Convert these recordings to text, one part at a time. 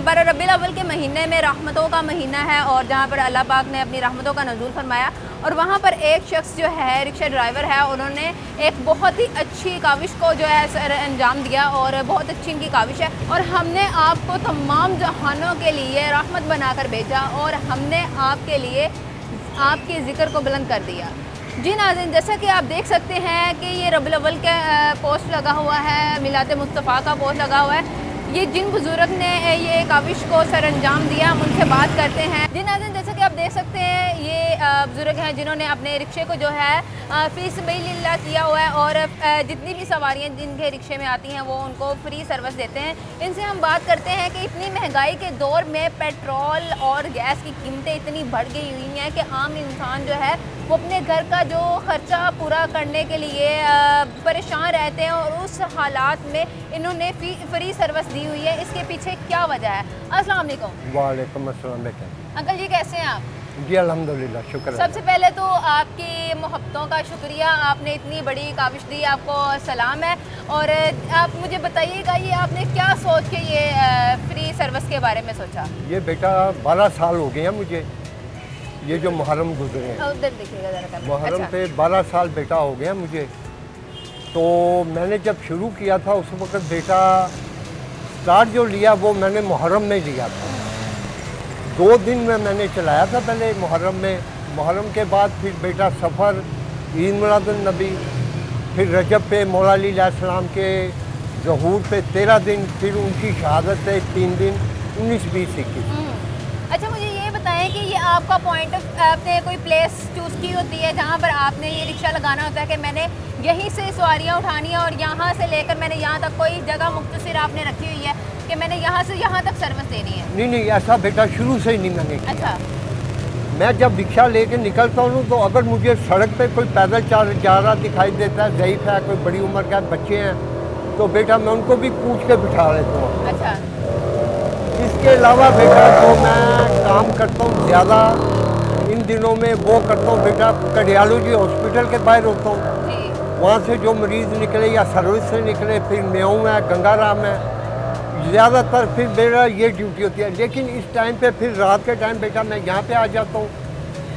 बारह रबीउल अव्वल के महीने में रहमतों का महीना है और जहाँ पर अल्लाह पाक ने अपनी रहमतों का नज़ूल फरमाया और वहाँ पर एक शख्स जो है रिक्शा ड्राइवर है, उन्होंने एक बहुत ही अच्छी काविश को जो है सर अंजाम दिया और बहुत अच्छी इनकी काविश है और हमने आपको तमाम जहानों के लिए रहमत बनाकर भेजा और हमने आपके लिए आपके ज़िक्र को बुलंद कर दिया। जी नाज़रीन, जैसा कि आप देख सकते हैं कि ये रबीउल अव्वल का पोस्ट लगा हुआ है, मिलाद मुस्तफ़ा का पोस्ट लगा हुआ है। ये जिन बुज़ुर्ग ने ये काविश को सर अंजाम दिया, हम उनसे बात करते हैं। जी नाज़रीन, जैसा कि आप देख सकते हैं ये बुज़ुर्ग हैं जिन्होंने अपने रिक्शे को जो है फ़ी सबीलिल्लाह किया हुआ है और जितनी भी सवारियाँ जिनके रिक्शे में आती हैं वो उनको फ्री सर्विस देते हैं। इनसे हम बात करते हैं कि इतनी महंगाई के दौर में पेट्रोल और गैस की कीमतें इतनी बढ़ गई हुई हैं कि आम इंसान जो है वो अपने घर का जो ख़र्चा पूरा करने के लिए परेशान रहते हैं और उस हालात में इन्होंने फ्री सर्विस दी हुई है। इसके पीछे क्या वजह है? अस्सलाम वालेकुम। वालेकुम अस्सलाम बेटा। अंकल जी कैसे हैं आप? जी अल्हम्दुलिल्लाह, शुक्र है। सबसे पहले तो आपकी मोहब्बतों का शुक्रिया, आपने इतनी बड़ी काविश दी, आपको सलाम है। और आप मुझे बताइएगा ये आपने क्या सोच के ये फ्री सर्विस के बारे में सोचा? ये बेटा 12 साल हो गए हैं मुझे, ये जो मुहर्रम गुजरे हैं, उधर देखिएगा ज़रा। मुहर्रम पे 12 साल बेटा हो गया मुझे। तो मैंने जब शुरू किया था उस वक्त बेटा स्टार्ट जो लिया वो मैंने मुहर्रम में लिया था। 2 दिन में मैंने चलाया था पहले मुहर्रम में। मुहर्रम के बाद फिर बेटा सफ़र, ईद मिलादुन नबी, फिर रजब पे मौला अली अलैहिस्सलाम के ज़हूर पे 13 दिन, फिर उनकी शहादत पे 3 दिन, 19, 20, 21। अच्छा, मुझे ये बताएं कि ये आपका पॉइंट ऑफ आपने कोई प्लेस चूज़ की होती है जहाँ पर आपने ये रिक्शा लगाना होता है कि मैंने यहीं से सवारियाँ उठानी है और यहाँ से लेकर मैंने यहाँ तक कोई जगह मुख्तसर आपने रखी हुई है कि मैंने यहाँ से यहाँ तक सर्विस देनी है? नहीं, ऐसा बेटा शुरू से ही नहीं मैंने किया। अच्छा। मैं जब रिक्शा लेके निकलता हूँ तो अगर मुझे सड़क पे कोई पैदल जा रहा दिखाई देता है, ज़ईफ़ है, कोई बड़ी उम्र का बच्चे हैं, तो बेटा मैं उनको भी पूछ के बिठा लेता हूँ। अच्छा। इसके अलावा बेटा जो मैं काम करता हूँ ज़्यादा इन दिनों में वो करता हूँ बेटा, कार्डियोलॉजी हॉस्पिटल के बाहर होता हूँ। वहाँ से जो मरीज़ निकले या सर्विस से निकले, फिर म्याऊं है, गंगाराम है, ज़्यादातर फिर मेरा ये ड्यूटी होती है। लेकिन इस टाइम पे फिर रात के टाइम बेटा मैं यहाँ पे आ जाता हूँ,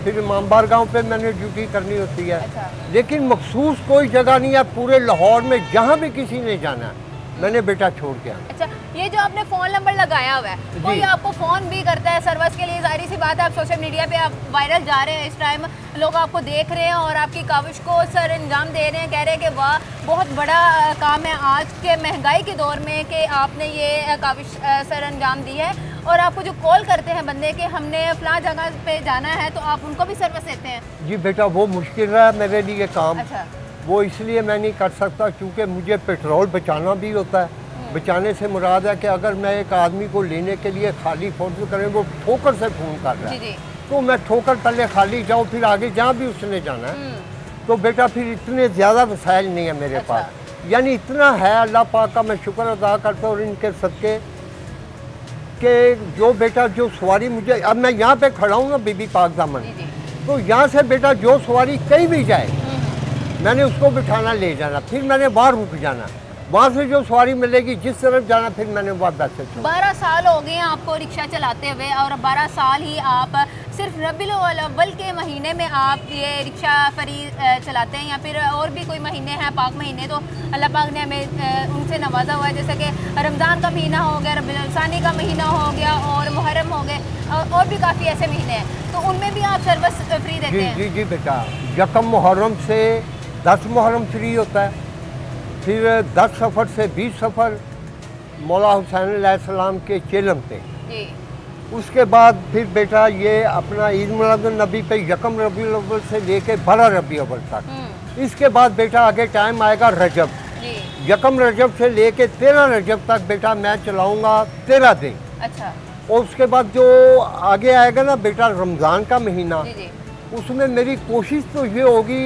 फिर इमामबार गांव पे मैंने ड्यूटी करनी होती है। अच्छा। लेकिन मखसूस कोई जगह नहीं है पूरे लाहौर में जहाँ भी किसी ने जाना है मैंने बेटा छोड़ के आना। अच्छा, ये जो आपने फ़ोन नंबर लगाया हुआ है, कोई आपको फ़ोन भी करता है सर्विस के लिए? ज़ाहिर सी बात है, आप सोशल मीडिया पे आप वायरल जा रहे हैं, इस टाइम लोग आपको देख रहे हैं और आपकी काविश को सर अंजाम दे रहे हैं, कह रहे हैं कि वाह बहुत बड़ा काम है आज के महंगाई के दौर में कि आपने ये काविश सर अंजाम दी है। और आपको जो कॉल करते हैं बंदे कि हमने फ़लाँ जगह पे जाना है, तो आप उनको भी सर्विस देते हैं? जी बेटा, वो मुश्किल रहा मेरे लिए काम। अच्छा। वो इसलिए मैं नहीं कर सकता क्योंकि मुझे पेट्रोल बचाना भी होता है। बचाने से मुराद है कि अगर मैं एक आदमी को लेने के लिए खाली फ़ोन करें, वो ठोकर से फ़ोन कर रहा है, तो मैं ठोकर पहले खाली जाऊँ, फिर आगे जहाँ भी उसने जाना है। तो बेटा फिर इतने ज़्यादा वसाइल नहीं है मेरे पास, यानी इतना है। अल्लाह पाक का मैं शुक्र अदा करता हूँ और इनके सदके कि जो बेटा जो सवारी मुझे, अब मैं यहाँ पे खड़ा हूँ ना बीबी पाक दामन, तो यहाँ से बेटा जो सवारी कहीं भी जाए मैंने उसको बिठाना, ले जाना, फिर मैंने बाहर रुक जाना, वहाँ से जो सवारी मिलेगी जिस तरफ जाना फिर मैंने वहाँ बैठ सकता। 12 साल हो गए हैं आपको रिक्शा चलाते हुए और 12 साल ही आप सिर्फ रबीउल अव्वल के महीने में आप ये रिक्शा फ्री चलाते हैं या फिर और भी कोई महीने हैं पाक महीने, तो अल्लाह पाक ने हमें उनसे नवाजा हुआ है, जैसे कि रमज़ान का महीना हो गया, रबीउल सानी का महीना हो गया और मुहर्रम हो गए और भी काफ़ी ऐसे महीने हैं, तो उनमें भी आप सर्विस फ्री देते हैं? जी बेटा, यकम मुहर्रम से 10 मुहर्रम फ्री होता है, फिर 10 सफ़र से 20 सफ़र मौला हुसैन अलैहिस्सलाम के चेलम पे। उसके बाद फिर बेटा ये अपना ईद मिलादुन नबी पे यकम रबीउल अव्वल से लेके 12 रबीउल अव्वल तक। इसके बाद बेटा आगे टाइम आएगा रजब, यकम रजब से लेके 13 रजब तक बेटा मैं चलाऊँगा 13 दिन। अच्छा। और उसके बाद जो आगे आएगा ना बेटा रमज़ान का महीना, उसमें मेरी कोशिश तो ये होगी,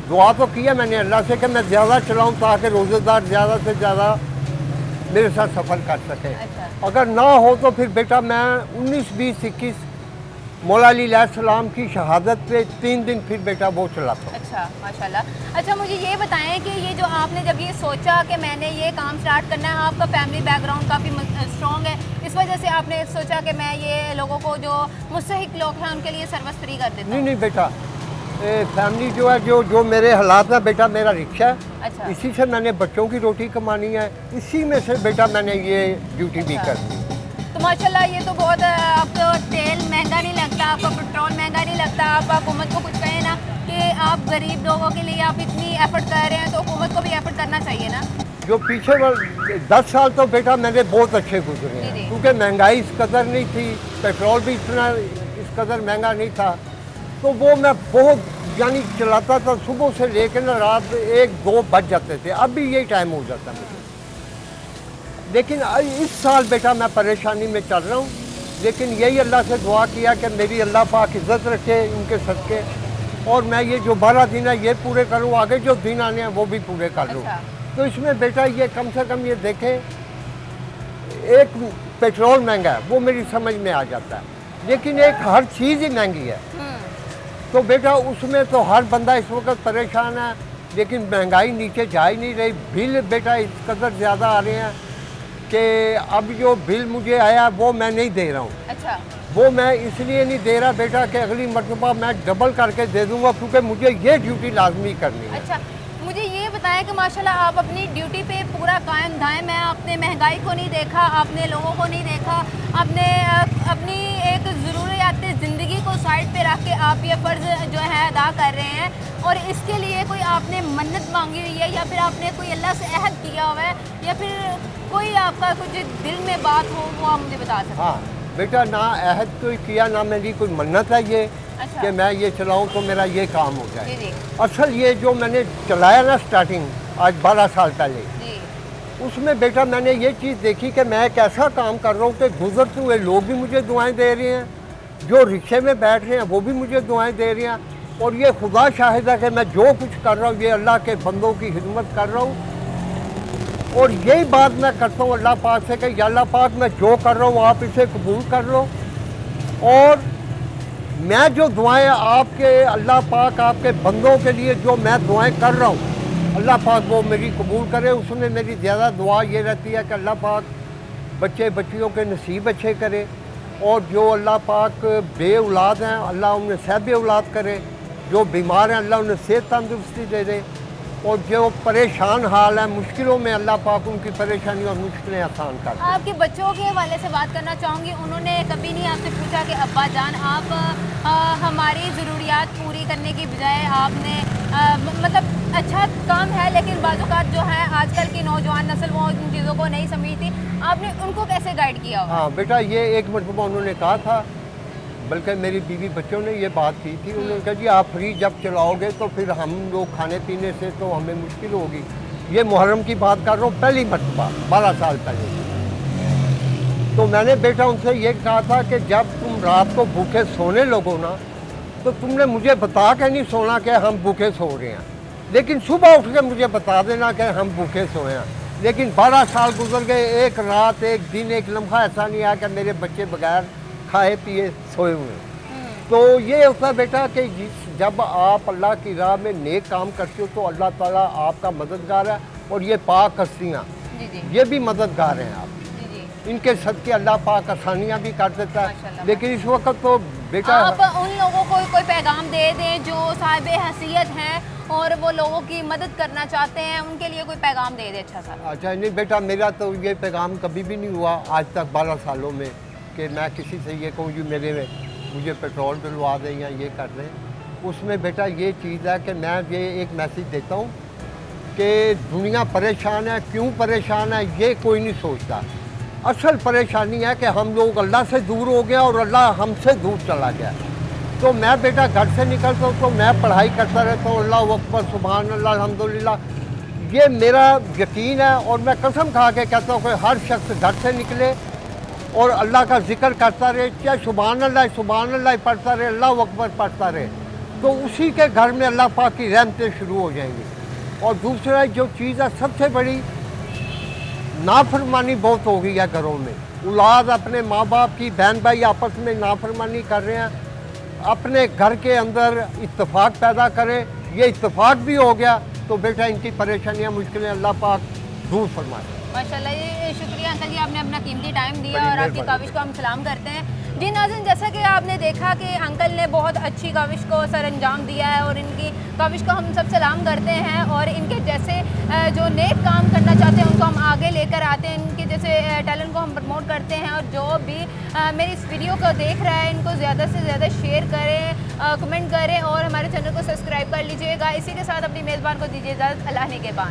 दुआ तो किया मैंने अल्लाह से कि मैं ज़्यादा चलाऊं ताकि रोज़ेदार ज़्यादा से ज़्यादा मेरे साथ सफ़र कर सके। अच्छा। अगर ना हो तो फिर बेटा मैं 19, 20, 21 मौला अली अलैहिस्सलाम की शहादत पे 3 दिन फिर बेटा वो चलाता हूँ। अच्छा, माशाल्लाह। अच्छा, मुझे ये बताएं कि ये जो आपने जब ये सोचा कि मैंने ये काम स्टार्ट करना है, आपका फैमिली बैकग्राउंड काफ़ी स्ट्रॉन्ग है, इस वजह से आपने सोचा कि मैं ये लोगों को जो मुस्तहिक लोग हैं उनके लिए सर्विस फ्री कर देता हूँ? नहीं बेटा, फैमिली जो है, जो मेरे हालात है बेटा, मेरा रिक्शा है। अच्छा। इसी से मैंने बच्चों की रोटी कमानी है, इसी में से बेटा मैंने ये ड्यूटी भी अच्छा। कर दी। तो माशाल्लाह, ये तो बहुत आपको तेल महंगा नहीं लगता, आपका पेट्रोल महंगा नहीं लगता। आप हुकूमत को कुछ कहें ना कि आप गरीब लोगों के लिए आप इतनी एफर्ट कर रहे हैं, तो हुकूमत को भी एफर्ट करना चाहिए ना। जो पीछे 10 साल तो बेटा मेरे बहुत अच्छे गुजरे हैं, जी। क्योंकि महंगाई इस कदर नहीं थी, पेट्रोल भी इतना इस कदर महंगा नहीं था, तो वो मैं बहुत यानी चलाता था सुबह से लेकर ना रात 1-2 बज जाते थे। अब भी यही टाइम हो जाता है मुझे। लेकिन इस साल बेटा मैं परेशानी में चल रहा हूँ, लेकिन यही अल्लाह से दुआ किया कि मेरी अल्लाह पाक इज़्ज़त रखे इनके सदके, और मैं ये जो 12 दिन है ये पूरे करूँ, आगे जो दिन आने हैं वो भी पूरे कर लूँ। अच्छा। तो इसमें बेटा ये कम से कम ये देखें, एक पेट्रोल महंगा है वो मेरी समझ में आ जाता है, लेकिन एक हर चीज़ ही महंगी है। तो बेटा उसमें तो हर बंदा इस वक्त परेशान है, लेकिन महंगाई नीचे जा ही नहीं रही। बिल बेटा इस कदर ज़्यादा आ रहे हैं कि अब जो बिल मुझे आया वो मैं नहीं दे रहा हूँ। अच्छा। वो मैं इसलिए नहीं दे रहा बेटा कि अगली मरतबा मैं डबल करके दे दूँगा, क्योंकि मुझे ये ड्यूटी लाजमी करनी है। अच्छा, मुझे ये बताएं कि माशाल्लाह आप अपनी ड्यूटी पे पूरा कायम दायम है, आपने महंगाई को नहीं देखा, आपने लोगों को नहीं देखा, आपने अपनी एक ज़रूरियात ज़िंदगी को साइड पे रख के आप ये फ़र्ज़ जो है अदा कर रहे हैं, और इसके लिए कोई आपने मन्नत मांगी हुई है, या फिर आपने कोई अल्लाह से अहद किया हुआ है, या फिर कोई आपका कुछ दिल में बात हो, वो आप मुझे बता सकते हैं? हाँ बेटा, ना अहद कोई किया, ना मेरी कोई मन्नत है ये अच्छा। कि मैं ये चलाऊँ तो मेरा ये काम हो जाए। जी। असल ये जो मैंने चलाया ना स्टार्टिंग आज 12 साल पहले, जी। उसमें बेटा मैंने ये चीज़ देखी कि मैं एक ऐसा काम कर रहा हूँ कि गुजरते हुए लोग भी मुझे दुआएं दे रहे हैं, जो रिक्शे में बैठ रहे हैं वो भी मुझे दुआएं दे रहे हैं, और ये खुदा शाहिद है कि मैं जो कुछ कर रहा हूँ ये अल्लाह के बंदों की खिदमत कर रहा हूँ। और यही बात मैं करता हूँ अल्लाह पाक से कि या अल्लाह पाक, मैं जो कर रहा हूँ आप इसे कबूल कर लो, और मैं जो दुआएं आपके अल्लाह पाक आपके बंदों के लिए जो मैं दुआएं कर रहा हूँ अल्लाह पाक वो मेरी कबूल करे। उसमें मेरी ज़्यादा दुआ ये रहती है कि अल्लाह पाक बच्चे बच्चियों के नसीब अच्छे करे, और जो अल्लाह पाक बे औलाद हैं अल्लाह उन्हें सहब औलाद करे, जो बीमार हैं अल्लाह उन्हें सेहत तंदुरुस्ती दे दे, और जो परेशान हाल है मुश्किलों में अल्लाह पाक उनकी परेशानी और मुश्किलें आसान कर दे। आपके बच्चों के हवाले से बात करना चाहूँगी, उन्होंने कभी नहीं आपसे पूछा कि अब्बा जान आप हमारी ज़रूरियात पूरी करने की बजाय आपने मतलब अच्छा काम है, लेकिन बाज़-औक़ात जो है आजकल की नौजवान नस्ल वो इन चीज़ों को नहीं समझती, आपने उनको कैसे गाइड किया होगा? हाँ बेटा, ये एक मरतबा उन्होंने कहा था, बल्कि मेरी बीवी बच्चों ने ये बात की थी, उन्होंने कहा जी आप फ्री जब चलाओगे तो फिर हम लोग खाने पीने से तो हमें मुश्किल होगी। ये मुहर्रम की बात कर रहा हूँ, पहली मरतबा 12 साल पहले। तो मैंने बेटा उनसे ये कहा था कि जब तुम रात को भूखे सोने लगो ना, तो तुमने मुझे बता के नहीं सोना कि हम भूखे सो रहे हैं, लेकिन सुबह उठ के मुझे बता देना कि हम भूखे सोए हैं। लेकिन 12 साल गुजर गए, एक रात एक दिन एक लम्हा ऐसा नहीं आया कि मेरे बच्चे बगैर खाए पिए सोए हुए। तो ये होता है बेटा कि जब आप अल्लाह की राह में नेक काम करते हो तो अल्लाह ताला आपका मददगार है, और ये पाक हस्तियाँ ये भी मददगार हैं आप, इनके सदके अल्लाह पाक आसानियाँ भी कर देता है। लेकिन इस वक्त तो बेटा आप उन लोगों को कोई पैगाम दे दें जो साहिब हैसियत हैं और वो लोगों की मदद करना चाहते हैं, उनके लिए कोई पैगाम दे दे अच्छा सा। अच्छा नहीं बेटा, मेरा तो ये पैगाम कभी भी नहीं हुआ आज तक 12 सालों में कि मैं किसी से ये कहूँ जी मुझे पेट्रोल डलवा दें या ये कर दें। उसमें बेटा ये चीज़ है कि मैं ये एक मैसेज देता हूँ कि दुनिया परेशान है, क्यों परेशान है ये कोई नहीं सोचता। असल परेशानी है कि हम लोग अल्लाह से दूर हो गया और अल्लाह हमसे दूर चला गया। तो मैं बेटा घर से निकलता हूँ तो मैं पढ़ाई करता रहता हूँ, अल्लाह अकबर सुभान अल्लाह अल्हम्दुलिल्लाह, ये मेरा यकीन है, और मैं कसम खा के कहता हूँ कि हर शख्स घर से निकले और अल्लाह का जिक्र करता रहे, चाहे सुभान अल्लाह पढ़ता रहे, अल्लाह अकबर पढ़ता रहे, तो उसी के घर में अल्लाह पाक की रहमतें शुरू हो जाएंगी। और दूसरा जो चीज़ है सबसे बड़ी, नाफरमानी बहुत हो गई है घरों में। औलाद अपने माँ बाप की, बहन भाई आपस में नाफरमानी कर रहे हैं, अपने घर के अंदर इत्तेफाक पैदा करें, ये इत्तेफाक भी हो गया तो बेटा इनकी परेशानियाँ मुश्किलें अल्लाह पाक दूर फरमाए। माशाल्लाह, ये शुक्रिया अंकल जी, आपने अपना कीमती टाइम दिया बड़ी और आपकी मेहरबानी। काविश को हम सलाम करते हैं। जी नाज़रीन, जैसा कि आपने देखा कि अंकल ने बहुत अच्छी काविश को सर अंजाम दिया है और इनकी काविश को हम सब सलाम करते हैं और इनके जैसे जो नेक काम करना चाहते हैं उनको हम आगे लेकर आते हैं, इनके जैसे टैलेंट को हम प्रमोट करते हैं। और जो भी मेरी इस वीडियो को देख रहा है इनको ज़्यादा से ज़्यादा शेयर करें, कमेंट करें और हमारे चैनल को सब्सक्राइब कर लीजिएगा। इसी के साथ अपनी मेज़बान को दीजिए इजाज़त। अल्लाह ने के बाद।